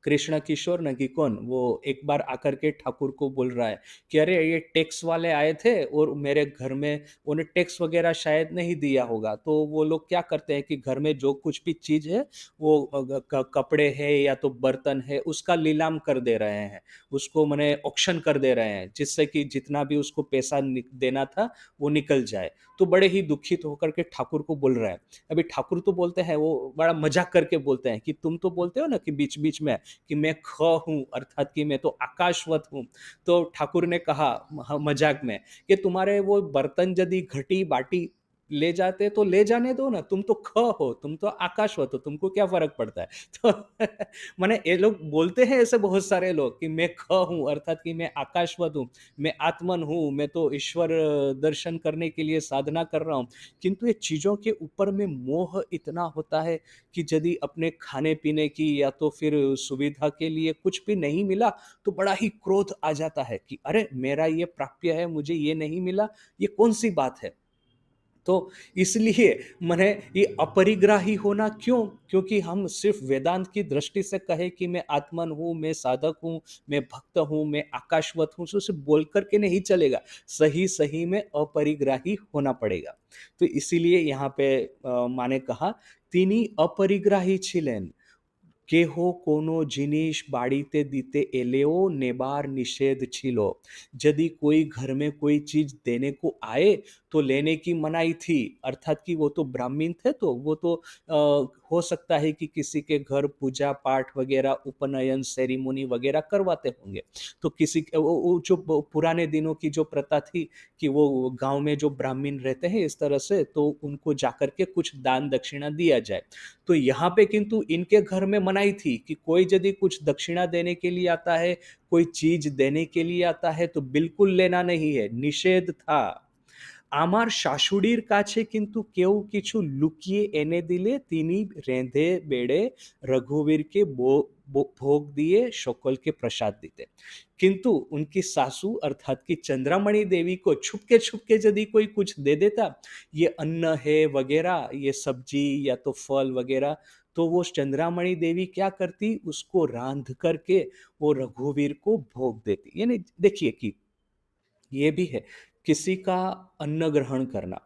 S1: कृष्ण किशोर न कि कौन वो एक बार आकर के ठाकुर को बोल रहा है कि अरे ये टैक्स वाले आए थे और मेरे घर में उन्हें टैक्स वगैरह शायद नहीं दिया होगा, तो वो लोग क्या करते हैं कि घर में जो कुछ भी चीज़ है वो कपड़े है या तो बर्तन है उसका नीलाम कर दे रहे हैं, उसको मने ऑक्शन कर दे रहे हैं जिससे कि जितना भी उसको पैसा देना था वो निकल जाए। तो बड़े ही दुखित होकर के ठाकुर को बोल रहा है। अभी ठाकुर तो बोलते हैं, वो बड़ा मजाक करके बोलते हैं कि तुम तो बोलते हो ना कि बीच बीच में कि मैं ख हूँ अर्थात कि मैं तो आकाशवत हूँ। तो ठाकुर ने कहा मजाक में कि तुम्हारे वो बर्तन यदि घटी बाटी ले जाते तो ले जाने दो ना, तुम तो ख हो, तुम तो आकाशवत हो, तुमको क्या फर्क पड़ता है। तो माने ये लोग बोलते हैं ऐसे बहुत सारे लोग कि मैं ख हूँ अर्थात कि मैं आकाशवत हूँ, मैं आत्मन हूँ, मैं तो ईश्वर दर्शन करने के लिए साधना कर रहा हूँ। किंतु ये चीजों के ऊपर में मोह इतना होता है कि यदि अपने खाने-पीने की या तो फिर सुविधा के लिए कुछ भी नहीं मिला, तो बड़ा ही क्रोध आ जाता है कि अरे! मेरा ये प्राप्य है, मुझे ये नहीं मिला, ये कौन-सी बात है? तो इसलिए मने ये अपरिग्राही होना क्यों? क्योंकि हम सिर्फ़ वेदांत की दृष्टि से कहें कि मैं आत्मन हूँ, मैं साधक हूँ, मैं भक्त हूँ, मैं आकाशवत हूँ, तो सिर्फ़ बोल कर के नहीं चलेगा। सही-सही में अपरिग्राही होना पड़ेगा। तो इसीलिए यहाँ पे माँ ने कहा, "তিনি अपरिग्राही ছিলেন। কেহ কোনো জিনিস বাড়িতে দিতে এলেও নেবার निषेध छिलो। यदि कोई घर में कोई चीज देने को आए तो लेने की मनाही थी, अर्थात कि वो तो ब्राह्मण थे तो वो तो हो सकता है कि किसी के घर पूजा पाठ वगैरह उपनयन सेरेमनी वगैरह करवाते होंगे। तो किसी वो जो पुराने दिनों की जो प्रथा थी कि वो गांव में जो ब्राह्मण रहते हैं इस तरह से तो उनको जाकर के कुछ दान दक्षिणा दिया जाए। तो यहाँ पे किंतु इनके घर में मनाही थी कि कोई यदि कुछ दक्षिणा देने के लिए आता है, कोई चीज देने के लिए आता है तो बिल्कुल लेना नहीं है, निषेध था। আমার শাশুড়ির কাছে কিন্তু কেউ কিছু লুকিয়ে এনে দিলে তিনি রেঁধে বেড়ে रघुवीर के भोग दिए সকলকে प्रसाद देते। किंतु उनकी सासू अर्थात कि चंद्रामणि देवी को छुपके छुपके यदि कोई कुछ दे देता, ये अन्न है वगैरह, ये सब्जी या तो फल वगैरह, तो वो चंद्रामणि देवी क्या करती, उसको रांध करके वो रघुवीर को भोग देती। यानी देखिए कि ये भी है, किसी का अन्न ग्रहण करना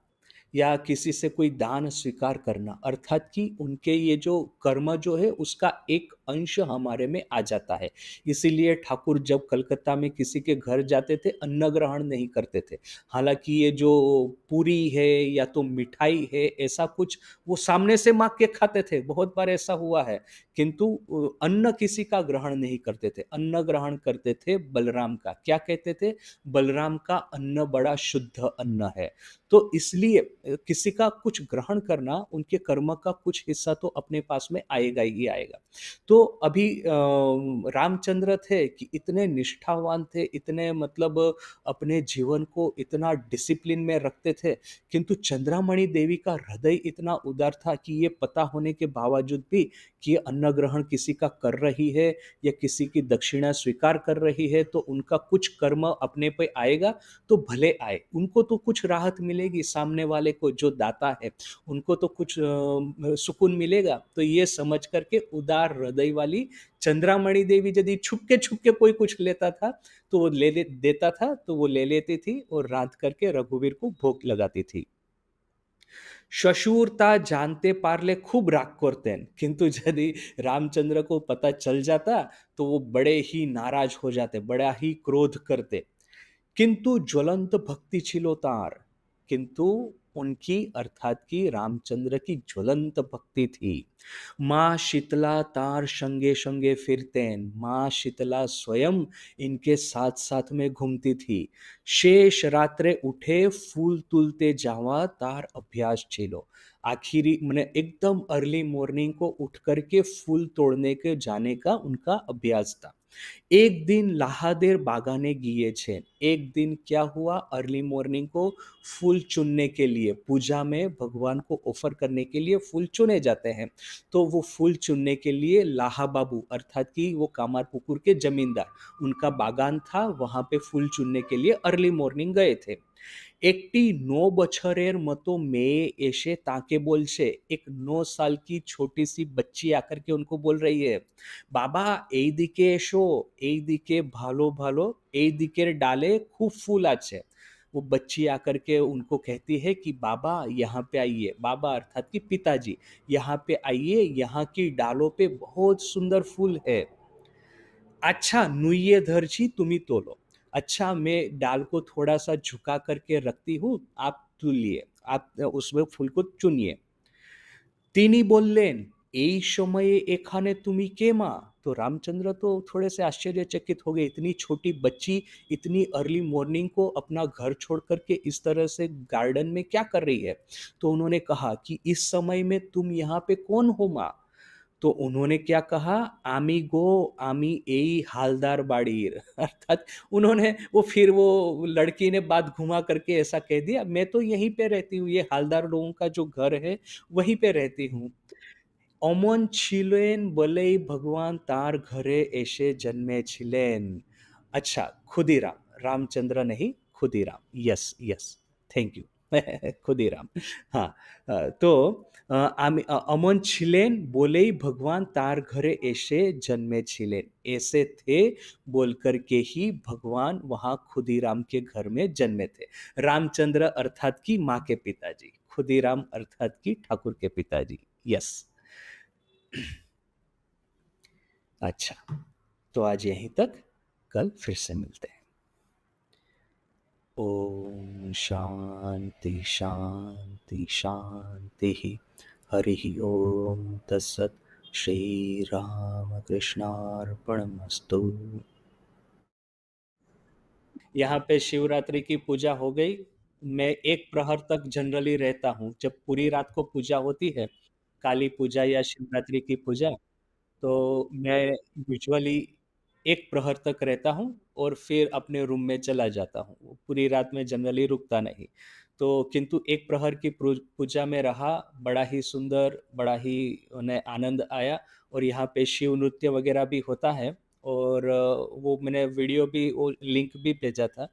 S1: या किसी से कोई दान स्वीकार करना अर्थात कि उनके ये जो कर्म जो है उसका एक अंश हमारे में आ जाता है। इसीलिए ठाकुर जब कलकत्ता में किसी के घर जाते थे अन्न ग्रहण नहीं करते थे। हालाँकि ये जो पूरी है या तो मिठाई है ऐसा कुछ वो सामने से माँग के खाते थे, बहुत बार ऐसा हुआ है। किंतु अन्न किसी का ग्रहण नहीं करते थे, अन्न ग्रहण करते थे बलराम का। क्या कहते थे? बलराम का अन्न बड़ा शुद्ध अन्न है। तो इसलिए किसी का कुछ ग्रहण करना उनके कर्म का कुछ हिस्सा तो अपने पास में आएगा ही आएगा। तो अभी रामचंद्र थे कि इतने निष्ठावान थे, इतने मतलब अपने जीवन को इतना डिसिप्लिन में रखते थे, किंतु चंद्रामणि देवी का हृदय इतना उदार था कि ये पता होने के बावजूद भी कि ये अन्न ग्रहण किसी का कर रही है या किसी की दक्षिणा स्वीकार कर रही है तो उनका कुछ कर्म अपने पे आएगा तो भले आए, उनको तो कुछ राहत मिलेगी, सामने वाले को जो दाता है उनको तो कुछ सुकून मिलेगा। तो ये समझ करके उदार हृदय वाली चंद्रामणि देवी यदि छुपके कोई कुछ लेता था तो वो ले देता था तो वो ले लेती थी और रात करके रघुवीर को भोग लगाती थी। শ্বশুর তা জানতে পারলে खूब राग করতেন, किंतु यदि रामचंद्र को पता चल जाता तो वो बड़े ही नाराज हो जाते, बड़ा ही क्रोध करते। किंतु ज्वलंत भक्ति छिलो तार, किंतु उनकी अर्थात की रामचंद्र की ज्वलंत भक्ति थी। माँ शीतला तार संगे संगे फिरतेन, माँ शीतला स्वयं इनके साथ साथ में घूमती थी। शेष रात्रे उठे फूल तुलते जावा तार अभ्यास छिलो। आखिरी मैंने एकदम अर्ली मॉर्निंग को उठ करके फूल तोड़ने के जाने का उनका अभ्यास था। एक दिन লাহাদের বাগানে গিয়েছেন। एक दिन क्या हुआ अर्ली मॉर्निंग को फूल चुनने के लिए पूजा में भगवान को ऑफर करने के लिए फूल चुने जाते हैं। तो वो फूल चुनने के लिए लाहा बाबू अर्थात कि वो कामारपुकुर के जमींदार, उनका बागान था, वहाँ पे फूल चुनने के लिए अर्ली मॉर्निंग गए थे। একটি ৯ বছরের মতো মেয়ে এসে তাকে বলছে, एक 9 साल की छोटी-सी बच्ची आकर के उनको बोल रही है, "বাবা এইদিকে এসো, এইদিকে ভালো, ভালো, এই দিকের डाले खूब फूल আছে।" वो बच्ची आकर के उनको कहती है कि बाबा यहाँ पे आइए, बाबा अर्थात कि पिताजी, यहाँ पे आइए, यहाँ की डालों पे बहुत सुंदर फूल है। अच्छा नुइये धरछी तुमी तोलो। अच्छा मैं डाल को थोड़ा-सा झुका करके रखती हूँ, आप तुलिए, आप उसमें फूल को चुनिए। তিনি বললেন, "এই সময়ে এখানে তুমি কে মা?" तो रामचंद्र तो थोड़े से आश्चर्यचकित हो गए, इतनी छोटी बच्ची, इतनी अर्ली मॉर्निंग को अपना घर छोड़ कर के इस तरह से गार्डन में क्या कर रही है? तो उन्होंने कहा कि, "इस समय में तुम यहाँ पे कौन हो माँ?" तो उन्होंने क्या कहा, "আমি গো, আমি এই हालदार बाड़ीर" अर्थात उन्होंने वो फिर वो लड़की ने बात घुमा करके ऐसा कह दिया, "मैं तो यहीं पे रहती हूँ, ये हालदार लोगों का जो घर है, वहीं पे रहती हूँ।" অমন ছিলেন বলেই ভগবান তার ঘরে এসে জন্মেছিলেন। अच्छा खुदीराम, रामचंद्र नहीं Khudiram. Yes, yes. Thank you. Khudiram. हाँ, तो অমন ছিলেন বলেই भगवान तार घरे এসে जन्मेছিলেন। ऐसे थे बोल कर के ही भगवान वहाँ खुदीराम के घर में जन्मे थे। रामचंद्र अर्थात कि माँ के पिताजी, खुदीराम अर्थात कि ठाकुर के पिताजी। यस। अच्छा, तो आज यहीं तक, कल फिर से मिलते हैं। ओम शांति शांति शांति। हरि ओम तत्सत। श्री राम कृष्णार्पणमस्तु। यहाँ पे शिवरात्रि की पूजा हो गई। मैं 1 प्रहर तक जनरली रहता हूँ। जब पूरी रात को पूजा होती है, काली पूजा या शिवरात्रि की पूजा, तो मैं यूजुअली 1 प्रहर तक रहता हूँ और फिर अपने रूम में चला जाता हूँ। वो पूरी रात में जनरली रुकता नहीं। तो किंतु 1 प्रहर की पूजा में रहा, बड़ा ही सुंदर, बड़ा ही उन्हें आनंद आया और यहाँ पे शिव नृत्य वगैरह भी होता है और वो मैंने वीडियो भी वो लिंक भी भेजा था।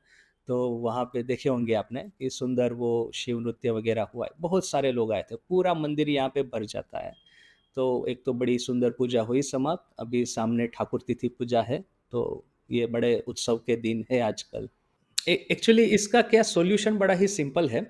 S1: तो वहाँ पे देखे होंगे आपने कि सुंदर वो शिव नृत्य वगैरह हुआ है। बहुत सारे लोग आए थे, पूरा मंदिर यहाँ पे भर जाता है। तो एक तो बड़ी सुंदर पूजा हुई समाप्त, अभी सामने ठाकुर तिथि पूजा है, तो ये बड़े उत्सव के दिन है आजकल। एक्चुअली इसका क्या सॉल्यूशन बड़ा ही सिंपल है।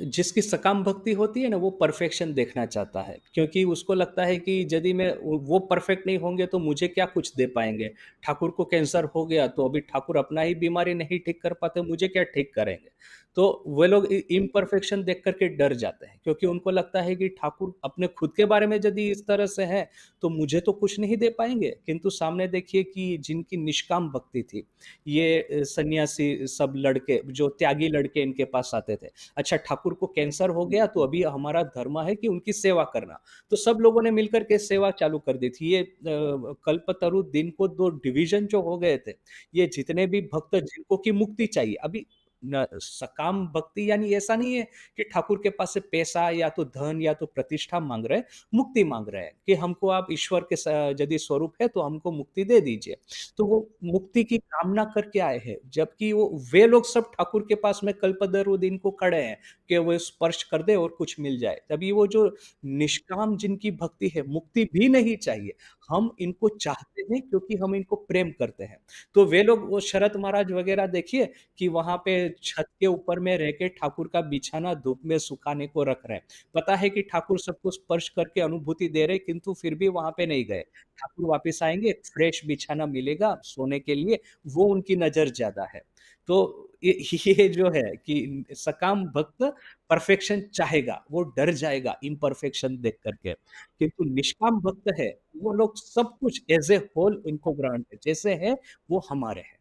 S1: जिसकी सकाम भक्ति होती है ना, वो परफेक्शन देखना चाहता है, क्योंकि उसको लगता है कि यदि मैं वो परफेक्ट नहीं होंगे तो मुझे क्या कुछ दे पाएंगे। ठाकुर को कैंसर हो गया तो अभी ठाकुर अपना ही बीमारी नहीं ठीक कर पाते, मुझे क्या ठीक करेंगे। तो वे लोग इम्परफेक्शन देख करके डर जाते हैं, क्योंकि उनको लगता है कि ठाकुर अपने खुद के बारे में यदि इस तरह से है तो मुझे तो कुछ नहीं दे पाएंगे। किंतु सामने देखिए कि जिनकी निष्काम भक्ति थी, ये सन्यासी सब लड़के, जो त्यागी लड़के इनके पास आते थे। अच्छा ठाकुर को कैंसर हो गया तो अभी हमारा धर्म है कि उनकी सेवा करना। तो सब लोगों ने मिलकर के सेवा चालू कर दी थी। ये कल्पतरु दिन को 2 डिवीज़न जो हो गए थे, ये जितने भी भक्त जिनको की मुक्ति चाहिए, अभी न सकाम भक्ति यानी ऐसा नहीं है कि ठाकुर के पास से पैसा या तो धन या तो प्रतिष्ठा माँग रहे हैं, मुक्ति माँग रहे हैं कि हमको आप ईश्वर के यदि स्वरूप है तो हमको मुक्ति दे दीजिए। तो वो मुक्ति की कामना करके आए हैं, जबकि वो वे लोग सब ठाकुर के पास में कल्पतरु दिन को खड़े हैं कि वो स्पर्श कर दे और कुछ मिल जाए। तभी वो जो निष्काम जिनकी भक्ति है, मुक्ति भी नहीं चाहिए, हम इनको चाहते हैं क्योंकि हम इनको प्रेम करते हैं। तो वे लोग वो शरत महाराज वगैरह देखिए कि वहाँ पे छत के ऊपर में रह के ठाकुर का बिछाना धूप में सुखाने को रख रहे हैं। पता है कि ठाकुर सबको स्पर्श करके अनुभूति दे रहे हैं, किंतु फिर भी वहाँ पे नहीं गए। ठाकुर वापस आएँगे, फ्रेश बिछाना मिलेगा सोने के लिए, वो उनकी नज़र ज़्यादा है। तो ये ये जो है कि सकाम भक्त परफेक्शन चाहेगा, वो डर जाएगा इम्परफेक्शन देख कर के। किंतु निष्काम भक्त है, वो लोग सब कुछ एज़ ए होल इनको ग्रहण है, जैसे है वो हमारे हैं।